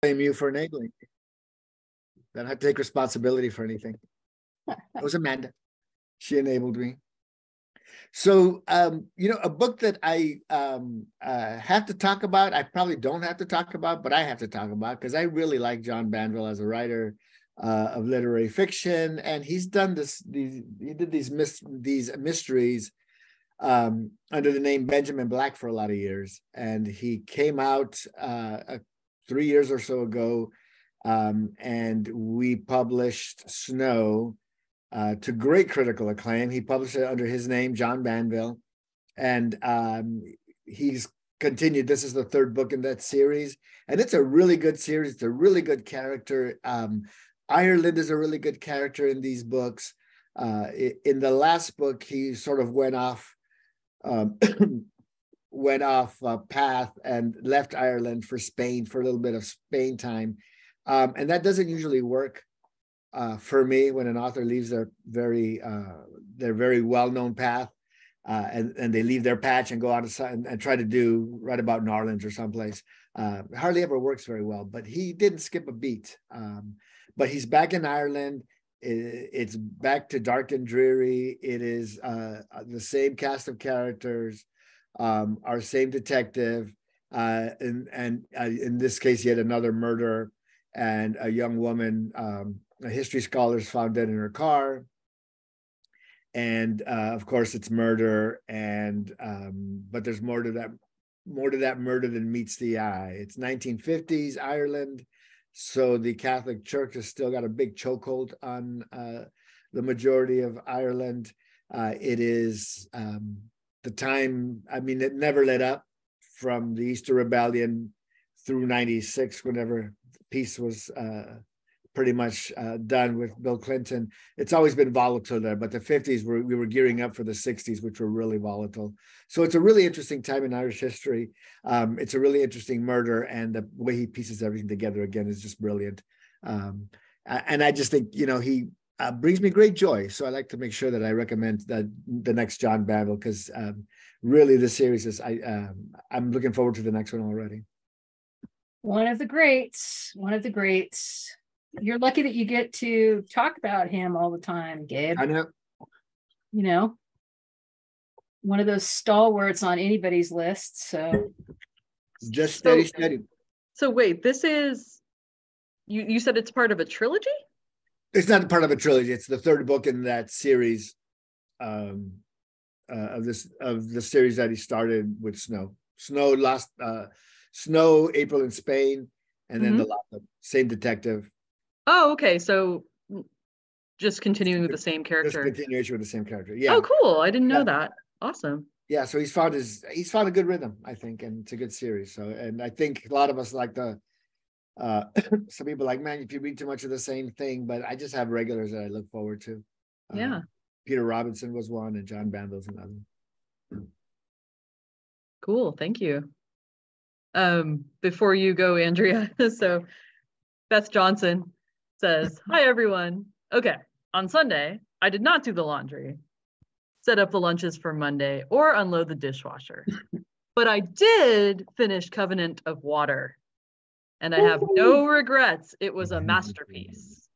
blame you for enabling me. Then I take responsibility for anything. It was Amanda. She enabled me. So, a book that I have to talk about, I probably don't have to talk about, but I have to talk about because I really like John Banville as a writer of literary fiction, and he's done he did these mysteries under the name Benjamin Black for a lot of years, and he came out 3 years or so ago, and we published Snow. To great critical acclaim. He published it under his name, John Banville, and he's continued. This is the third book in that series, and it's a really good series. It's a really good character. Ireland is a really good character in these books. In the last book, he sort of went off path and left Ireland for Spain for a little bit of Spain time, and that doesn't usually work. For me, when an author leaves their very well-known path, and they leave their patch and go out and try to write about New Orleans or someplace, hardly ever works very well. But he didn't skip a beat. But he's back in Ireland. It's back to dark and dreary. It is the same cast of characters, our same detective, and in this case, yet another murder, and a young woman. A history scholar's found dead in her car, and of course it's murder, and but there's more to that murder than meets the eye. It's 1950s Ireland, so the Catholic Church has still got a big chokehold on the majority of Ireland. It is the time, I mean, it never let up from the Easter Rebellion through 96, whenever peace was pretty much done with Bill Clinton. It's always been volatile there, but the 50s, we were gearing up for the 60s, which were really volatile. So it's a really interesting time in Irish history. It's a really interesting murder, and the way he pieces everything together again is just brilliant. And I just think, he brings me great joy. So I like to make sure that I recommend the next John Banville, because really the series is, I'm looking forward to the next one already. One of the greats. You're lucky that you get to talk about him all the time, Gabe. I know. One of those stalwarts on anybody's list. So just steady. So wait, this is, you said it's part of a trilogy? It's not part of a trilogy. It's the third book in that series of the series that he started with Snow. Snow, April in Spain, and then the same detective. Oh, okay. So just continuing with the same character. Just continuation with the same character. Yeah. Oh, cool. I didn't know that. Awesome. Yeah. So he's found a good rhythm, I think, and it's a good series. So, and I think a lot of us like some people like, man, if you read too much of the same thing, but I just have regulars that I look forward to. Yeah. Peter Robinson was one, and John Banville's another. Cool. Thank you. Before you go, Andrea, so Beth Johnson says, hi, everyone. Okay, on Sunday, I did not do the laundry, set up the lunches for Monday, or unload the dishwasher. But I did finish Covenant of Water, and I have no regrets. It was a masterpiece.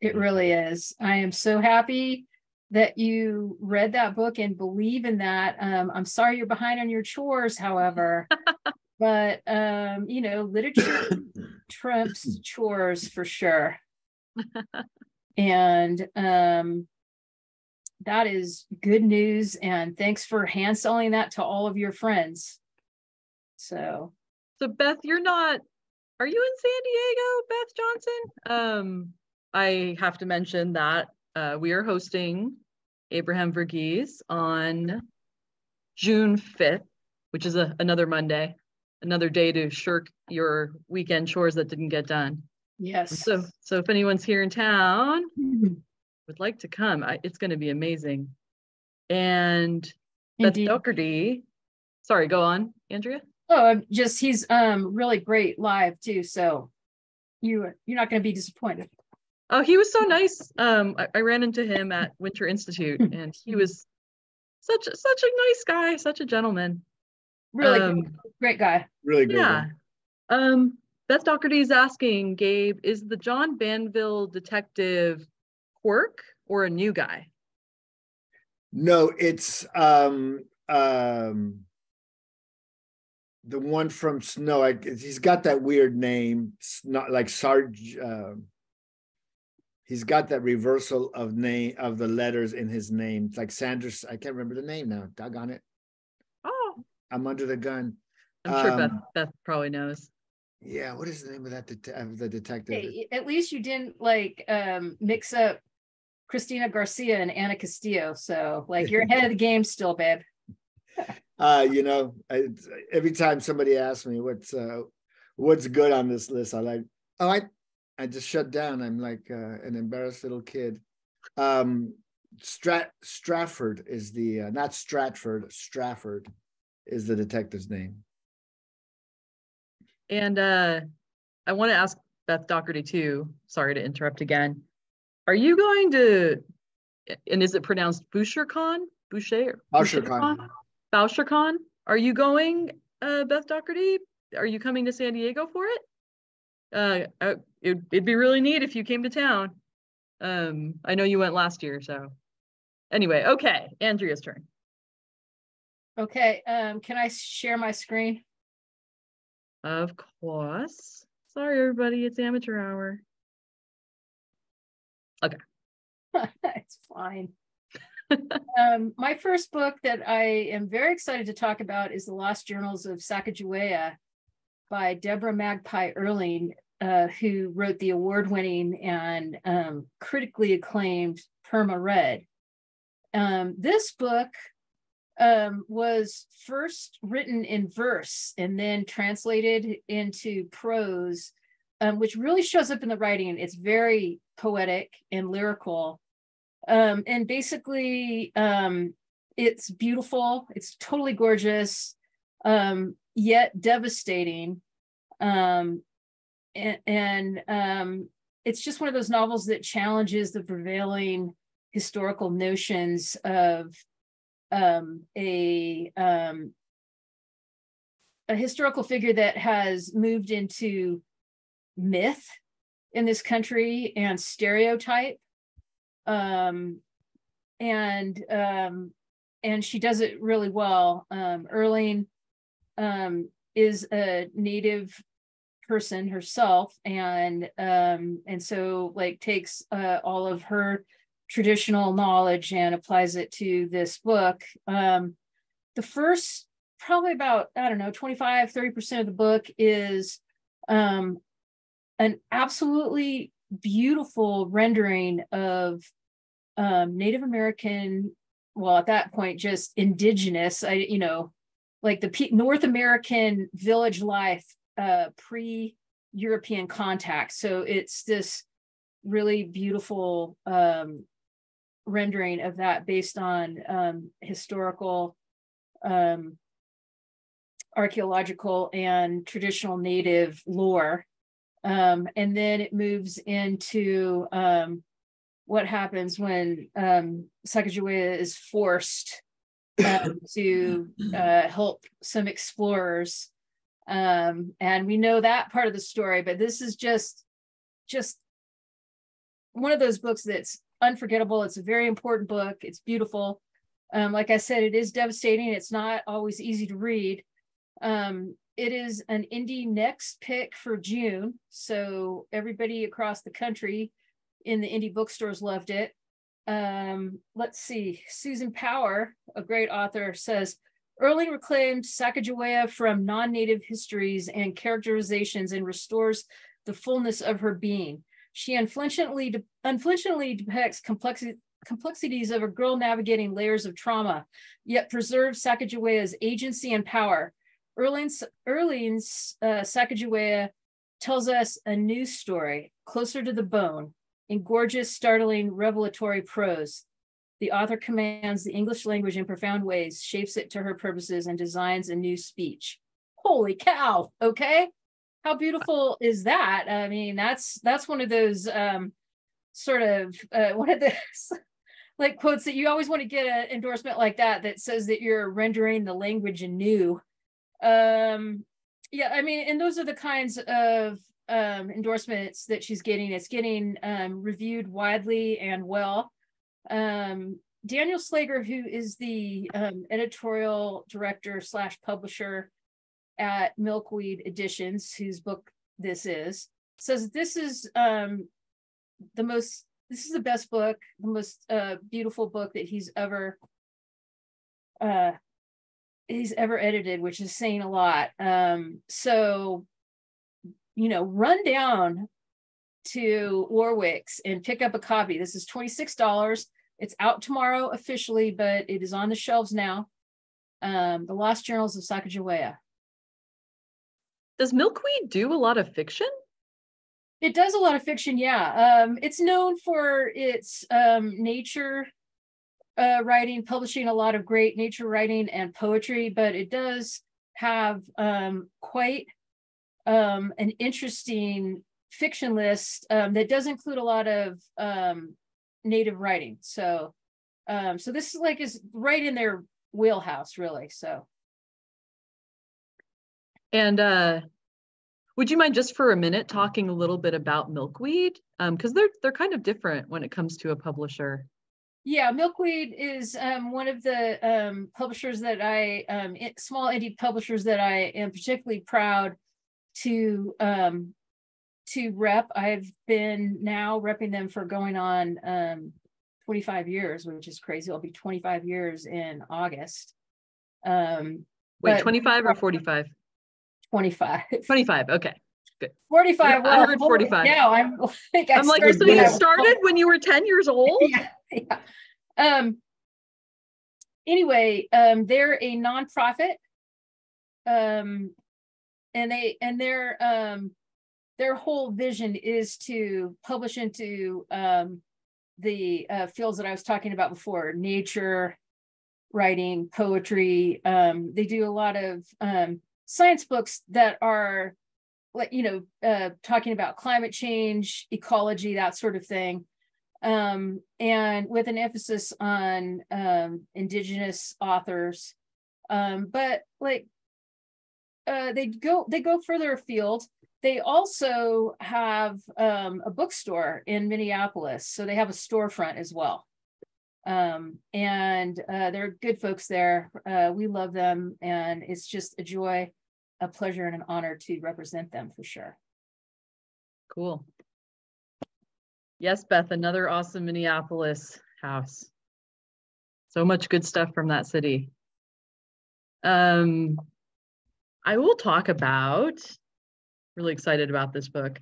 It really is. I am so happy that you read that book and believe in that. I'm sorry you're behind on your chores, however. But, literature trumps chores for sure. And that is good news. And thanks for hand selling that to all of your friends. So Beth, are you in San Diego, Beth Johnson? I have to mention that we are hosting Abraham Verghese on June 5th, which is another Monday. Another day to shirk your weekend chores that didn't get done. Yes. So if anyone's here in town would like to come, it's going to be amazing. And Beth Doherty, sorry, go on, Andrea. Oh, he's really great live too. So you're not going to be disappointed. Oh, he was so nice. I ran into him at Winter Institute, and he was such a nice guy, such a gentleman. Really great guy. Really great. Yeah. Guy. Beth Doherty is asking, Gabe, is the John Banville detective quirk or a new guy? No, it's the one from Snow. He's got that weird name, not like Sarge. He's got that reversal of name of the letters in his name. It's like Sanders. I can't remember the name now. Doggone it. Oh, I'm under the gun. I'm sure Beth probably knows. Yeah, what is the name of that the detective? Hey, at least you didn't like mix up Christina Garcia and Anna Castillo. So like you're ahead of the game still, babe. You know, every time somebody asks me what's good on this list, I like, oh, I just shut down. I'm like an embarrassed little kid. Stratford is the not Stratford. Strafford is the detective's name. And I want to ask Beth Doherty too. Sorry to interrupt again. Are you going to? And is it pronounced Boucher Khan? Boucher? Boucher Khan. Boucher Khan. Are you going, Beth Doherty? Are you coming to San Diego for it? It'd be really neat if you came to town. I know you went last year, so anyway, okay, Andrea's turn. Okay, can I share my screen? Of course. Sorry, everybody, it's amateur hour. Okay. It's fine. My first book that I am very excited to talk about is The Lost Journals of Sacagawea by Deborah Magpie Erling, who wrote the award-winning and critically acclaimed Perma Red. This book was first written in verse and then translated into prose, which really shows up in the writing. It's very poetic and lyrical. And basically, it's beautiful. It's totally gorgeous, yet devastating. And it's just one of those novels that challenges the prevailing historical notions of a historical figure that has moved into myth in this country and stereotype. And she does it really well. Erling is a Native person herself, and so like takes all of her traditional knowledge and applies it to this book. The first probably about, I don't know, 25-30% of the book is an absolutely beautiful rendering of Native American, well, at that point, just indigenous, like the North American village life pre-European contact. So it's this really beautiful rendering of that based on historical, archaeological, and traditional Native lore. And then it moves into what happens when Sacagawea is forced to help some explorers. And we know that part of the story, but this is just one of those books that's unforgettable. It's a very important book. It's beautiful. Like I said, it is devastating. It's not always easy to read. It is an Indie Next pick for June. So everybody across the country in the indie bookstores loved it. Let's see. Susan Power, a great author, says, Erling reclaimed Sacagawea from non-native histories and characterizations and restores the fullness of her being. She unflinchingly depicts complexities of a girl navigating layers of trauma, yet preserves Sacagawea's agency and power. Erling's Sacagawea tells us a new story, closer to the bone, in gorgeous, startling, revelatory prose. The author commands the English language in profound ways, shapes it to her purposes, and designs a new speech. Holy cow, okay? How beautiful is that? I mean, that's one of those sort of one of those like quotes that you always want to get an endorsement like that says that you're rendering the language anew. Yeah, I mean, and those are the kinds of endorsements that she's getting. It's getting reviewed widely and well. Daniel Slager, who is the editorial director / publisher at Milkweed Editions, whose book this is, says this is the best book, the most beautiful book that he's ever edited, which is saying a lot. So, run down to Warwick's and pick up a copy. This is $26. It's out tomorrow officially, but it is on the shelves now. The Lost Journals of Sacagawea. Does Milkweed do a lot of fiction? It does a lot of fiction, yeah. It's known for its nature writing, publishing a lot of great nature writing and poetry, but it does have quite an interesting fiction list that does include a lot of native writing. So this is right in their wheelhouse, really. So. And would you mind just for a minute talking a little bit about Milkweed? Because they're kind of different when it comes to a publisher. Yeah, Milkweed is one of the publishers that small indie publishers that I am particularly proud to rep. I've been now repping them for going on 25 years, which is crazy. It'll be 25 years in August. Wait, 25 or 45? 25. 25, okay. Good. 45. Well, I heard 45. Now I'm like, so you started when you were 10 years old? Yeah. Anyway, they're a nonprofit. And their whole vision is to publish into the fields that I was talking about before: nature, writing, poetry. They do a lot of science books that are talking about climate change, ecology, that sort of thing. And with an emphasis on indigenous authors. But they go further afield. They also have a bookstore in Minneapolis. So they have a storefront as well. And they're good folks there. We love them, and it's just a joy, a pleasure, and an honor to represent them for sure. Cool. Yes, Beth, another awesome Minneapolis house. So much good stuff from that city. I will talk about, really excited about this book.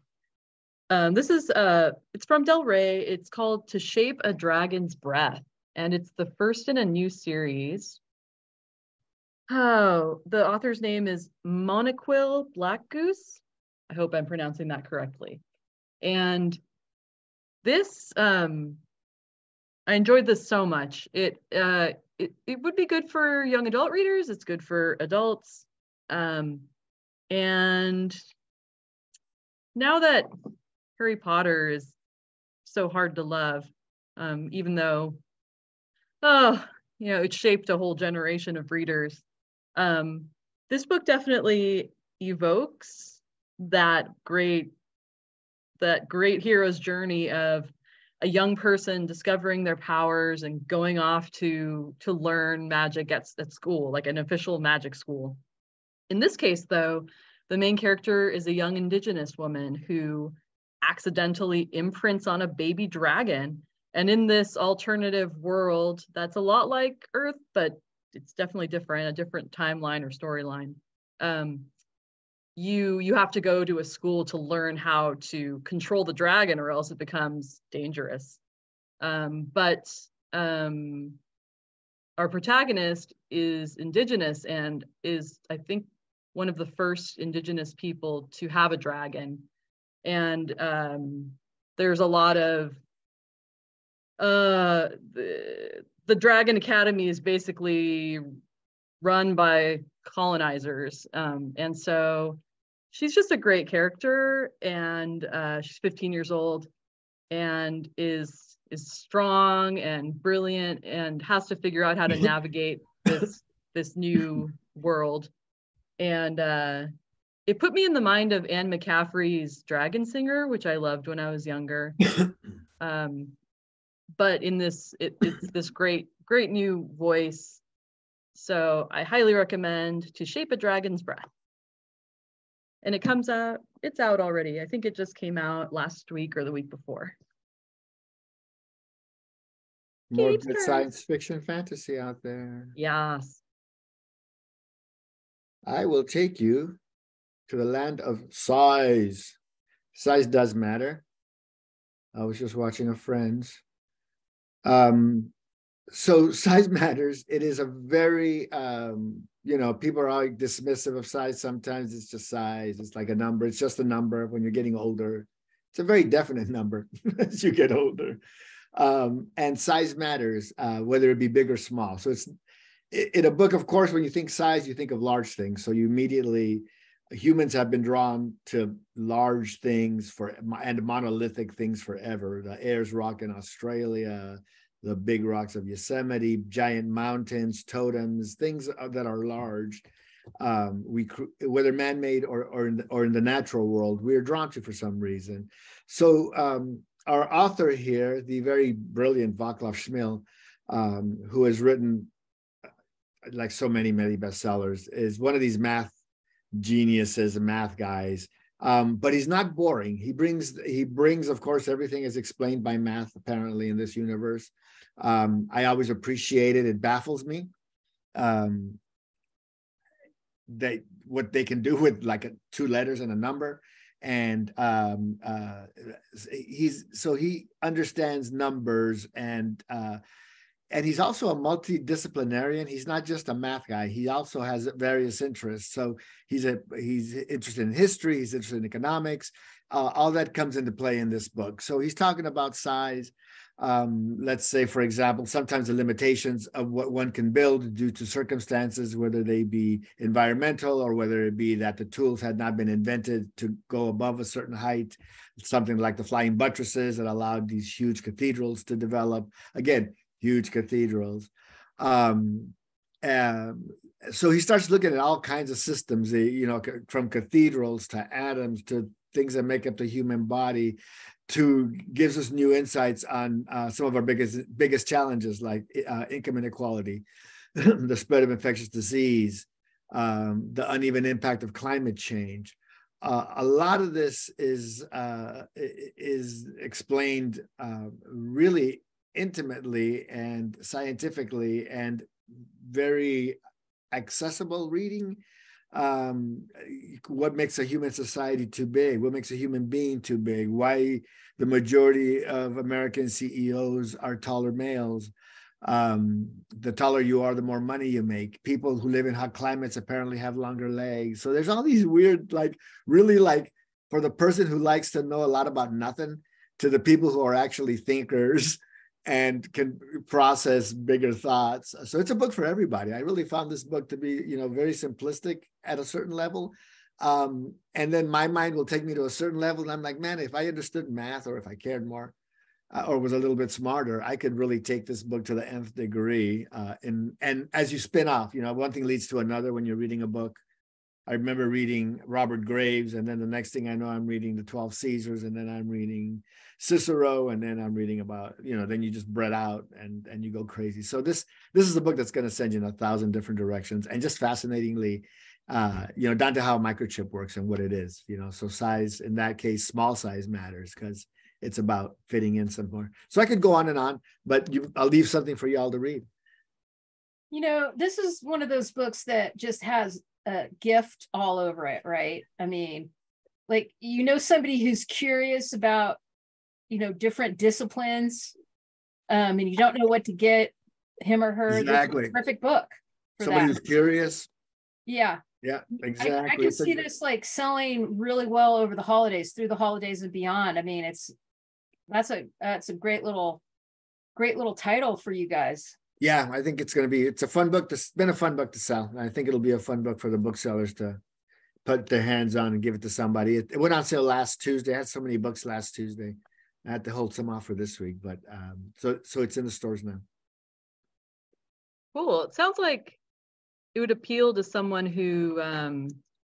This is, it's from Del Rey. It's called To Shape a Dragon's Breath, and it's the first in a new series. Oh, the author's name is Moniquil Blackgoose. I hope I'm pronouncing that correctly. And this, I enjoyed this so much. It would be good for young adult readers. It's good for adults. And now that Harry Potter is so hard to love, even though, it shaped a whole generation of readers. This book definitely evokes that great hero's journey of a young person discovering their powers and going off to learn magic at school, like an official magic school. In this case, though, the main character is a young indigenous woman who accidentally imprints on a baby dragon. And in this alternative world, that's a lot like Earth, but it's definitely different, a different timeline or storyline. You have to go to a school to learn how to control the dragon, or else it becomes dangerous. But our protagonist is indigenous and is, I think, one of the first indigenous people to have a dragon. And there's a lot of the Dragon Academy is basically run by colonizers, and so she's just a great character, and she's 15 years old and is strong and brilliant and has to figure out how to navigate this new world. And it put me in the mind of Anne McCaffrey's Dragon Singer, which I loved when I was younger. But in this, it's this great new voice. So I highly recommend To Shape a Dragon's Breath. And it comes out, it's out already. I think it just came out last week or the week before. More Gabe's good turn. science fiction fantasy out there. Yes. I will take you to the land of size. Size does matter. I was just watching a Friends. So size matters. It is a very, people are all dismissive of size. Sometimes it's just size. It's like a number. It's just a number when you're getting older. It's a very definite number as you get older. And size matters, whether it be big or small. So it's in a book, of course, when you think size, you think of large things. So you immediately, humans have been drawn to large things and monolithic things forever. The Ayers Rock in Australia, the big rocks of Yosemite, giant mountains, totems, things that are large, whether man-made or in the natural world, we are drawn to for some reason. So our author here, the very brilliant Vaclav Smil, who has written like so many bestsellers, is one of these math geniuses and math guys. But he's not boring. He brings, of course, everything is explained by math, apparently, in this universe. I always appreciate it. It baffles me. What they can do with like 2 letters and a number. And he understands numbers, and he's also a multidisciplinarian. He's not just a math guy. He also has various interests. So he's interested in history. He's interested in economics. All that comes into play in this book. So he's talking about size. Let's say, for example, sometimes the limitations of what one can build due to circumstances, whether they be environmental or whether it be that the tools had not been invented to go above a certain height, something like the flying buttresses that allowed these huge cathedrals to develop. Again, huge cathedrals. So he starts looking at all kinds of systems, from cathedrals to atoms to things that make up the human body, gives us new insights on some of our biggest challenges, like income inequality, the spread of infectious disease, the uneven impact of climate change. A lot of this is explained really intimately and scientifically, and very accessible reading. What makes a human society too big? What makes a human being too big? Why the majority of American CEOs are taller males? The taller you are, the more money you make. People who live in hot climates apparently have longer legs. So there's all these weird, for the person who likes to know a lot about nothing, to the people who are actually thinkers and can process bigger thoughts. So it's a book for everybody. I really found this book to be, very simplistic at a certain level. And then my mind will take me to a certain level. And I'm like, man, if I understood math, or if I cared more, or was a little bit smarter, I could really take this book to the nth degree. And as you spin off, one thing leads to another when you're reading a book. I remember reading Robert Graves, and then the next thing I know, I'm reading the 12 Caesars, and then I'm reading Cicero, and then I'm reading about, then you just bred out and you go crazy. So this is a book that's going to send you in 1,000 different directions, and just fascinatingly, down to how a microchip works and what it is, so size, in that case, small size matters because it's about fitting in somewhere. So I could go on and on, but I'll leave something for y'all to read. This is one of those books that just has a gift all over it, right? I mean, somebody who's curious about, different disciplines, and you don't know what to get him or her. Exactly. This is a perfect book for somebody that. who's curious. Yeah. Yeah, exactly. I can see this selling really well over the holidays, through the holidays and beyond. I mean, that's a great little title for you guys. Yeah, I think it's a fun book. It's been a fun book to sell. I think it'll be a fun book for the booksellers to put their hands on and give it to somebody. It went on sale last Tuesday. I had so many books last Tuesday. I had to hold some off for this week, but so it's in the stores now. Cool. It sounds like it would appeal to someone who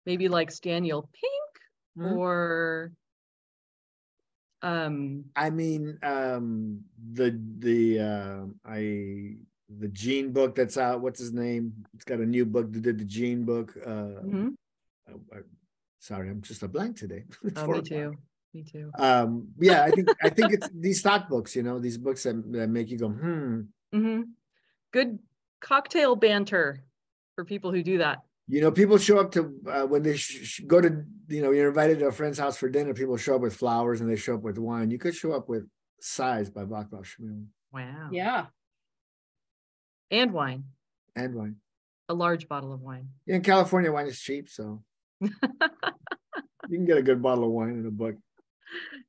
maybe like Staniel Pink or I mean, the Gene book that's out. What's his name? It's got a new book that did the Gene book. Sorry, I'm just a blank today. Oh, me too. Me too. Yeah, I think it's these thought books, these books that make you go, Good cocktail banter for people who do that. People show up to when they go to, you're invited to a friend's house for dinner. People show up with flowers and they show up with wine. You could show up with Size by Václav Smil. Wow. Yeah. And wine. And wine. A large bottle of wine. Yeah, in California, wine is cheap, so you can get a good bottle of wine in a buck.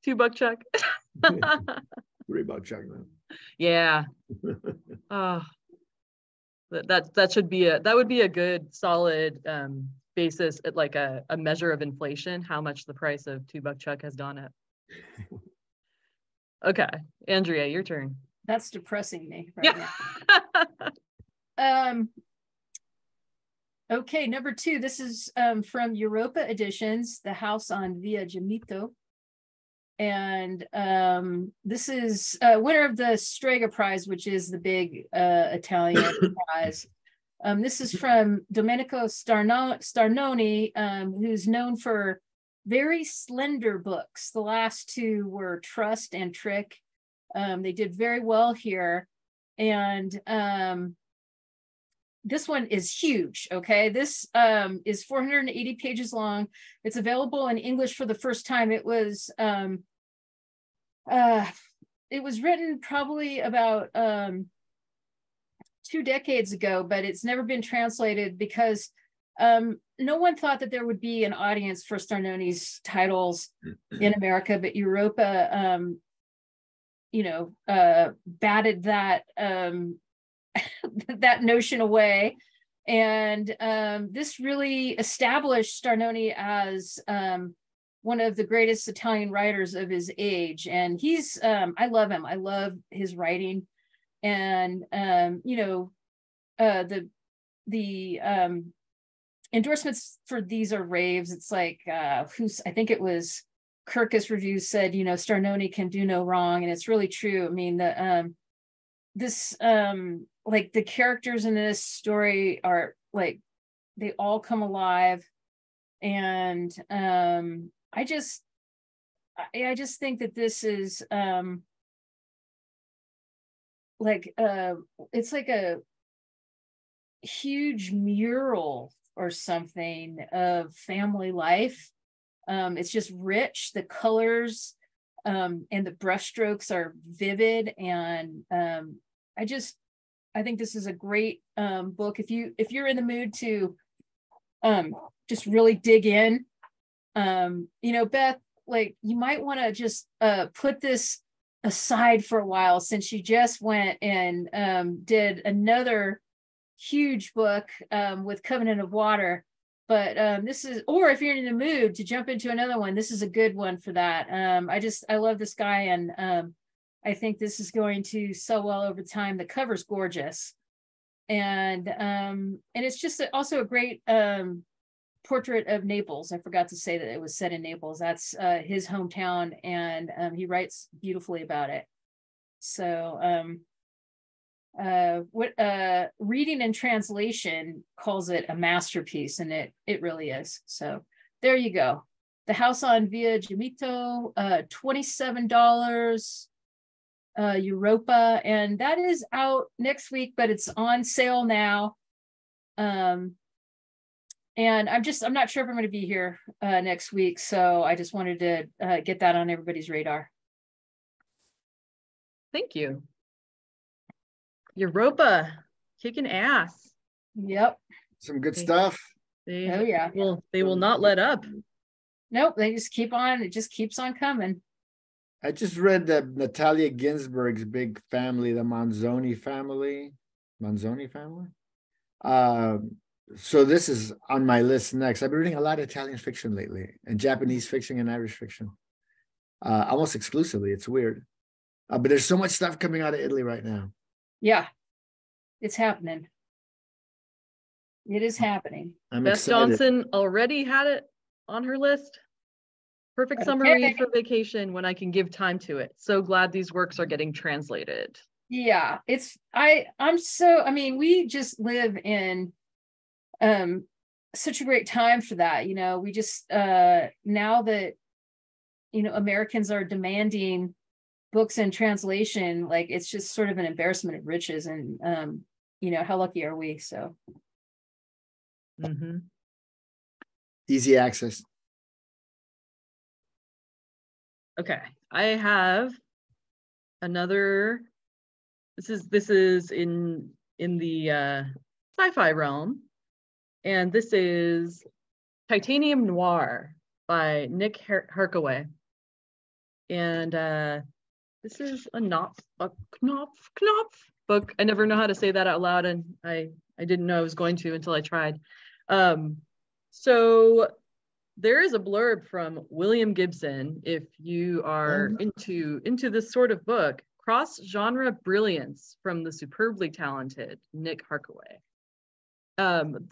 $2 check. $3 check now. Yeah. Oh. That would be a good solid basis at like a measure of inflation, how much the price of $2 chuck has gone up. Okay, Andrea, your turn. That's depressing me right now. Okay, number 2. This is from Europa Editions, The House on Via Gemito. And this is winner of the Strega Prize, which is the big Italian prize. This is from Domenico Starnoni, who's known for very slender books. The last 2 were Trust and Trick. They did very well here. And this one is huge, okay? This is 480 pages long. It's available in English for the first time. It was written probably about 2 decades ago, but it's never been translated because no one thought that there would be an audience for Starnoni's titles in America, but Europa, batted that that notion away. And this really established Starnoni as one of the greatest Italian writers of his age. And he's, I love him. I love his writing. And, the endorsements for these are raves. It's like, I think it was Kirkus Review said, Starnoni can do no wrong. And it's really true. I mean, like the characters in this story are like, they all come alive. And I just think that this is it's like a huge mural or something of family life. It's just rich. The colors and the brushstrokes are vivid, and I think this is a great book if you're in the mood to just really dig in. Beth, like you might want to just put this aside for a while, since you just went and did another huge book with Covenant of Water. But this is, or if you're in the mood to jump into another one, this is a good one for that. I love this guy, and I think this is going to sell well over time. The cover's gorgeous, and it's just also a great portrait of Naples. I forgot to say that it was set in Naples. That's his hometown, and he writes beautifully about it. So Reading and Translation calls it a masterpiece, and it really is. So there you go. The House on Via Gemito, $27, Europa, and that is out next week, but it's on sale now. And I'm not sure if I'm going to be here next week, so I just wanted to get that on everybody's radar. Thank you. Europa, kicking ass. Yep. Some good stuff. Oh yeah. They will not let up. Nope, they just keep on. It just keeps on coming. I just read that Natalia Ginsburg's big family, the Manzoni family. So this is on my list next. I've been reading a lot of Italian fiction lately, and Japanese fiction and Irish fiction, almost exclusively. It's weird, but there's so much stuff coming out of Italy right now. Yeah, it's happening. It is happening. I'm Beth excited. Johnson already had it on her list. Perfect summer Okay. read for vacation when I can give time to it. So glad these works are getting translated. Yeah, I'm so, I mean, we just live in such a great time for that. You know, we just now that, you know, Americans are demanding books in translation, like it's just sort of an embarrassment of riches. And you know, how lucky are we? So Easy access. Okay, I have another. This is in the sci-fi realm, and this is Titanium Noir by Nick Harkaway, and this is a Knopf book. I never know how to say that out loud, and I didn't know I was going to until I tried. So there is a blurb from William Gibson. If you are into this sort of book, cross-genre brilliance from the superbly talented Nick Harkaway. I'm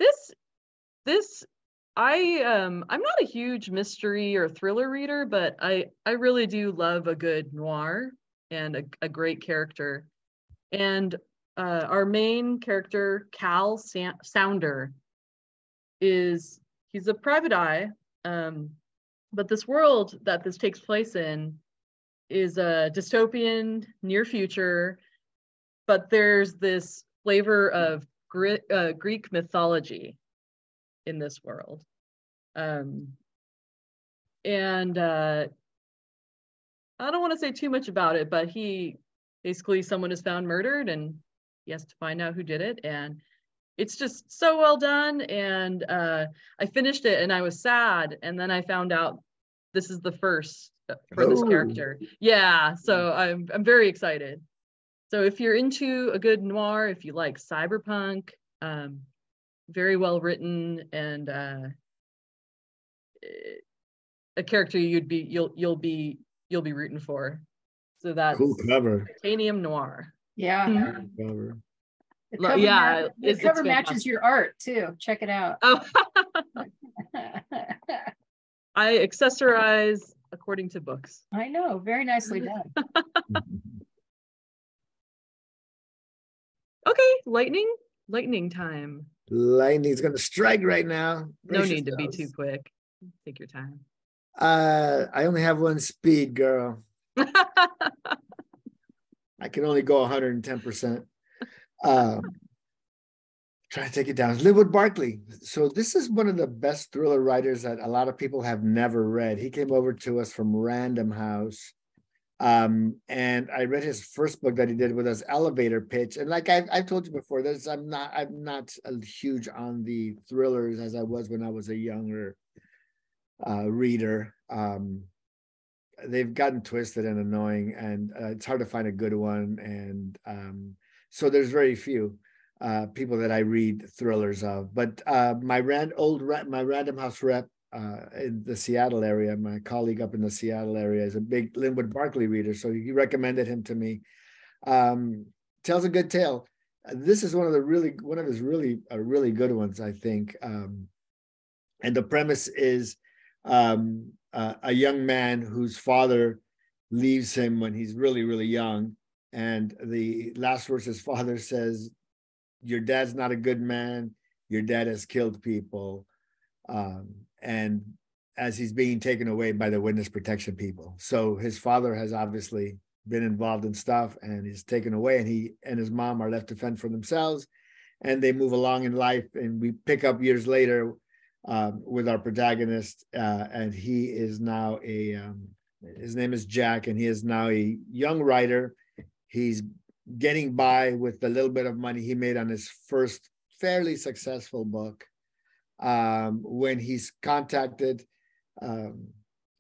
not a huge mystery or thriller reader, but I really do love a good noir and a great character. And our main character, Cal Sounder, he's a private eye. But this world that this takes place in is a dystopian near future, but there's this flavor of Greek mythology in this world. And I don't want to say too much about it, but someone is found murdered and he has to find out who did it. And it's just so well done. And I finished it and I was sad. And then I found out this is the first for this character. Yeah, so I'm very excited. So if you're into a good noir, if you like cyberpunk, very well written, and a character you'll be rooting for. So that's cool cover. Titanium Noir. yeah. Cool cover. The cover matches your art too. Check it out. Oh. I accessorize according to books. I know, very nicely done. Okay, lightning time. Lightning's gonna strike right now. No need to be too quick. Take your time. I only have one speed, girl. I can only go 110%. Try to take it down. Linwood Barclay. So this is one of the best thriller writers that a lot of people have never read. He came over to us from Random House. And I read his first book that he did with us, Elevator Pitch. And like I've told you before, I'm not huge on the thrillers as I was when I was a younger reader. They've gotten twisted and annoying, and it's hard to find a good one. And so there's very few people that I read thrillers of. But my Random House rep in the Seattle area, my colleague up in the Seattle area, is a big Linwood Barclay reader, so he recommended him to me. Tells a good tale. This is one of his really good ones, I think. And the premise is a young man whose father leaves him when he's really, really young, and the last words his father says, "Your dad's not a good man. Your dad has killed people." And as he's being taken away by the witness protection people. So his father has obviously been involved in stuff, and he's taken away, and he and his mom are left to fend for themselves, and they move along in life. And we pick up years later with our protagonist, and he is now his name is Jack, and he is now a young writer. He's getting by with the little bit of money he made on his first fairly successful book, when he's contacted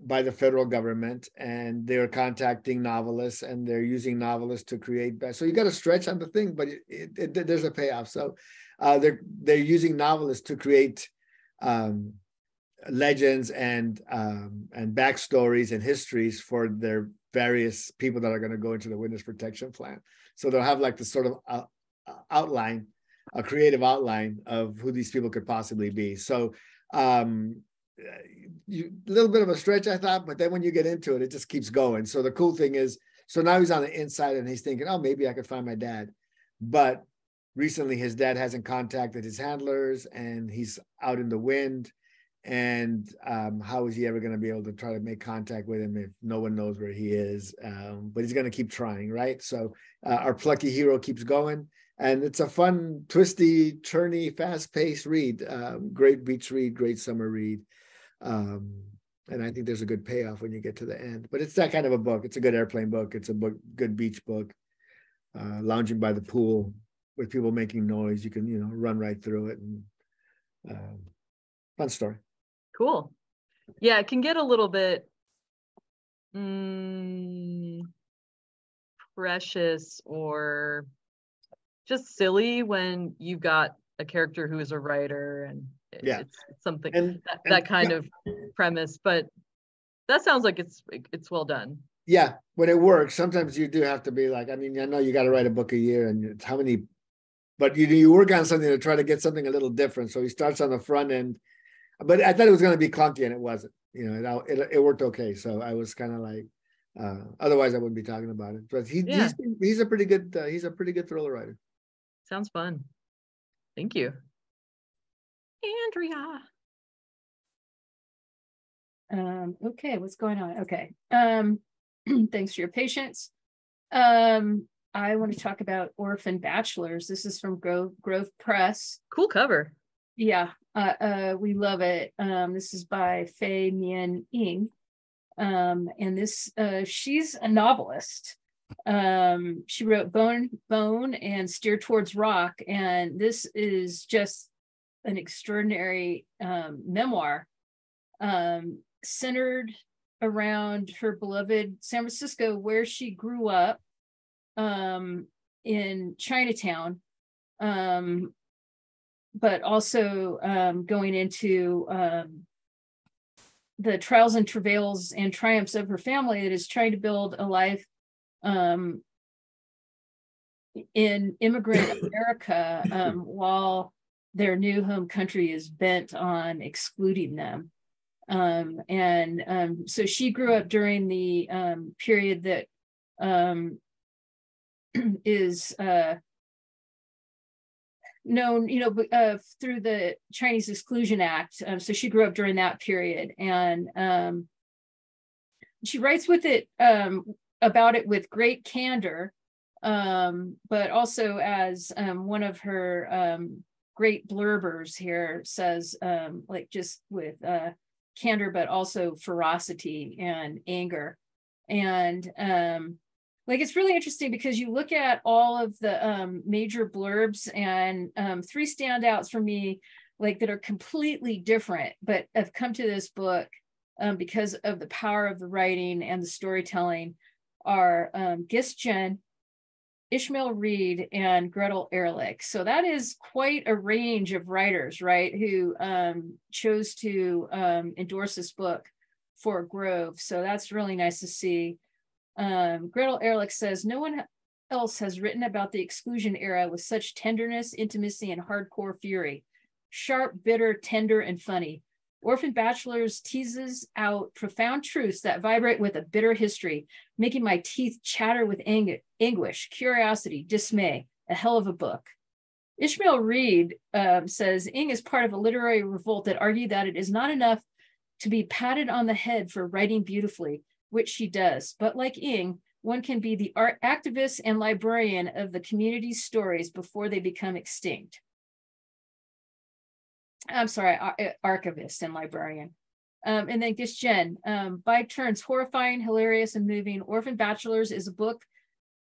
by the federal government, and they're contacting novelists, and they're using novelists to create best. So you got to stretch on the thing, but there's a payoff. So they're using novelists to create legends and backstories and histories for their various people that are going to go into the witness protection plan. So they'll have like this sort of outline a creative outline of who these people could possibly be. So a little bit of a stretch, I thought, but then when you get into it, it just keeps going. So the cool thing is, so now he's on the inside and he's thinking, oh, maybe I could find my dad. But recently his dad hasn't contacted his handlers and he's out in the wind. And how is he ever going to be able to try to make contact with him if no one knows where he is? But he's going to keep trying, right? So our plucky hero keeps going. And it's a fun, twisty, turny, fast-paced read. Great beach read, great summer read. And I think there's a good payoff when you get to the end. But it's that kind of a book. It's a good airplane book. It's a book, good beach book. Lounging by the pool with people making noise. You can, run right through it. And fun story. Cool. Yeah, it can get a little bit precious or just silly when you've got a character who is a writer and it's something that kind of premise, but that sounds like it's well done. Yeah, when it works, sometimes you do have to be like, I mean, I know you got to write a book a year and it's how many, but you work on something to try to get something a little different. So he starts on the front end, but I thought it was going to be clunky and it wasn't, it worked okay. So I was kind of like, otherwise I wouldn't be talking about it, but he's a pretty good thriller writer. Sounds fun. Thank you. Andrea. Okay, what's going on? Okay. Thanks for your patience. I want to talk about Orphan Bachelors. This is from Grove Press. Cool cover. Yeah, we love it. This is by Fei Mian Ying. And this she's a novelist. She wrote Bone and Steer Towards Rock, and this is just an extraordinary memoir centered around her beloved San Francisco, where she grew up in Chinatown, but also going into the trials and travails and triumphs of her family that is trying to build a life in immigrant America while their new home country is bent on excluding them. So she grew up during the period that is known, through the Chinese Exclusion Act. So she grew up during that period, and she writes about it with great candor, but also as one of her great blurbers here says, just with candor, but also ferocity and anger. And it's really interesting because you look at all of the major blurbs, and three standouts for me, that are completely different, but have come to this book because of the power of the writing and the storytelling, are Gis Jen, Ishmael Reed, and Gretel Ehrlich. So that is quite a range of writers, right, who chose to endorse this book for Grove. So that's really nice to see. Gretel Ehrlich says, no one else has written about the exclusion era with such tenderness, intimacy, and hardcore fury. Sharp, bitter, tender, and funny. Orphan Bachelors teases out profound truths that vibrate with a bitter history, making my teeth chatter with anguish, curiosity, dismay. A hell of a book. Ishmael Reed says, Ing is part of a literary revolt that argue that it is not enough to be patted on the head for writing beautifully, which she does. But like Ing, one can be the art activist and librarian of the community's stories before they become extinct. I'm sorry, archivist and librarian. And then Gis Jen, by turns horrifying, hilarious, and moving, Orphan Bachelors is a book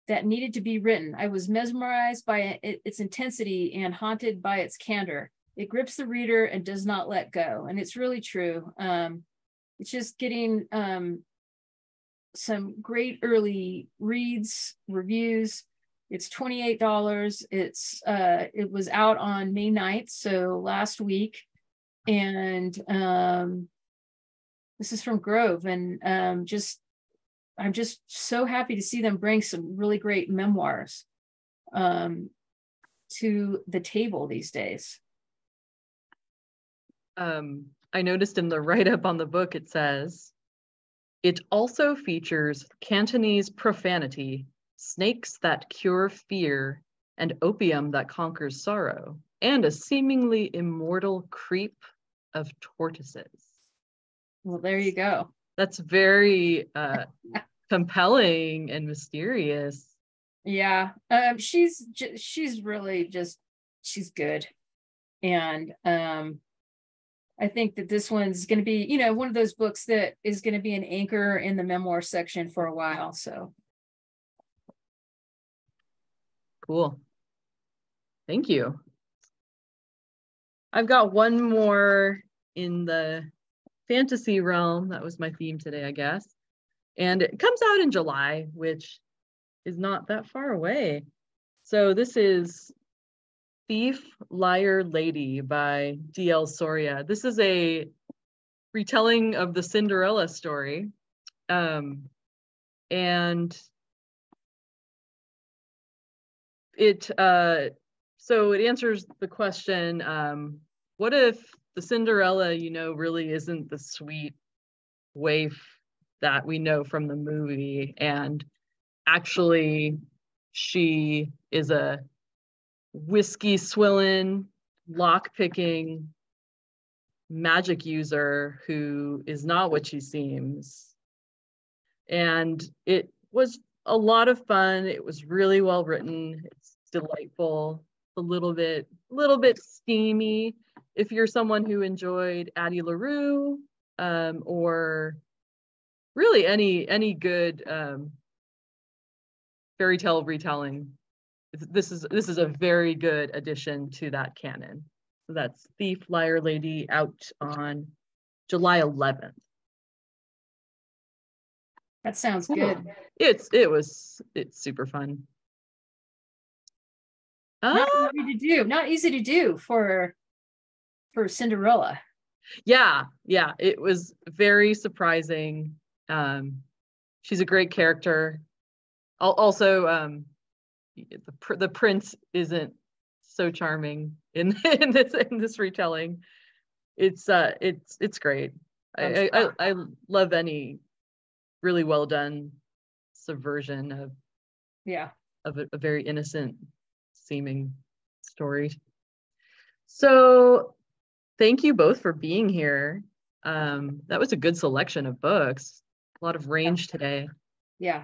that needed to be written. I was mesmerized by its intensity and haunted by its candor. It grips the reader and does not let go. And it's really true. It's just getting some great early reads, reviews. It's $28. It was out on May 9th, so last week. And this is from Grove, and I'm just so happy to see them bring some really great memoirs. to the table these days? I noticed in the write-up on the book, it says, it also features Cantonese profanity, snakes that cure fear, and opium that conquers sorrow, and a seemingly immortal creep of tortoises. Well, there you go. That's very compelling and mysterious. Yeah, she's really just, she's good. And I think that this one's going to be, you know, one of those books that is going to be an anchor in the memoir section for a while. So cool. Thank you. I've got one more in the fantasy realm. That was my theme today, I guess. And it comes out in July, which is not that far away. So this is Thief, Liar, Lady by D.L. Soria. This is a retelling of the Cinderella story. And it so it answers the question, what if the Cinderella, you know, really isn't the sweet waif that we know from the movie, and actually she is a whiskey swilling, lock-picking magic user who is not what she seems. And it was a lot of fun. It was really well written. It's delightful, a little bit steamy. If you're someone who enjoyed Addie LaRue, or really any good fairy tale retelling, this is a very good addition to that canon. So that's Thief, Liar, Lady, out on July 11th. that sounds good. It's super fun. Not easy to do for Cinderella. Yeah, it was very surprising. She's a great character. Also, the prince isn't so charming in this retelling. It's great. I love any really well done subversion of a very innocent seeming story. So thank you both for being here. That was a good selection of books. A lot of range today. Yeah.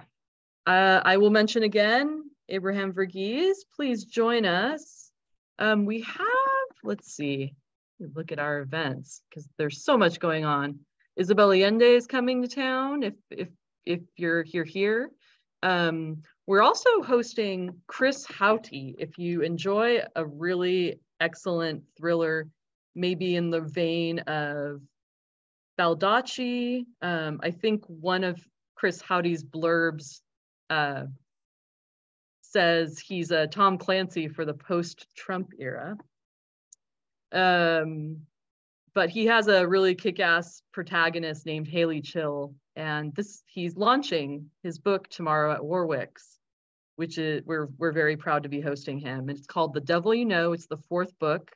I will mention again, Abraham Verghese, please join us. We have, let's see, look at our events because there's so much going on. Isabel Allende is coming to town if you're here. We're also hosting Chris Houghty. If you enjoy a really excellent thriller, maybe in the vein of Baldacci, I think one of Chris Houghty's blurbs says he's a Tom Clancy for the post-Trump era. But he has a really kick-ass protagonist named Haley Chill, and he's launching his book tomorrow at Warwick's, which is we're very proud to be hosting him. It's called The Devil You Know. It's the 4th book,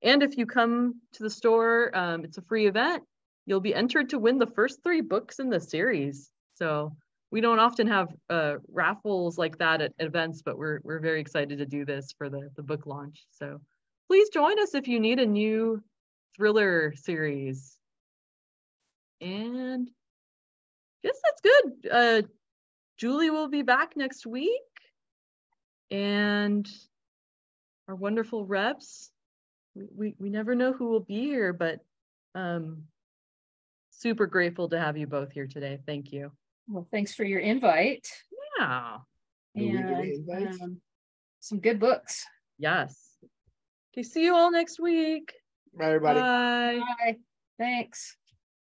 and if you come to the store, it's a free event. You'll be entered to win the first 3 books in the series. So we don't often have raffles like that at events, but we're very excited to do this for the book launch. So please join us if you need a new thriller series. And I guess that's good. Julie will be back next week, and our wonderful reps. We never know who will be here, but super grateful to have you both here today. Thank you. Well, thanks for your invite. Yeah. And some good books. Yes. Okay, see you all next week. Bye, everybody. Bye. Bye. Thanks.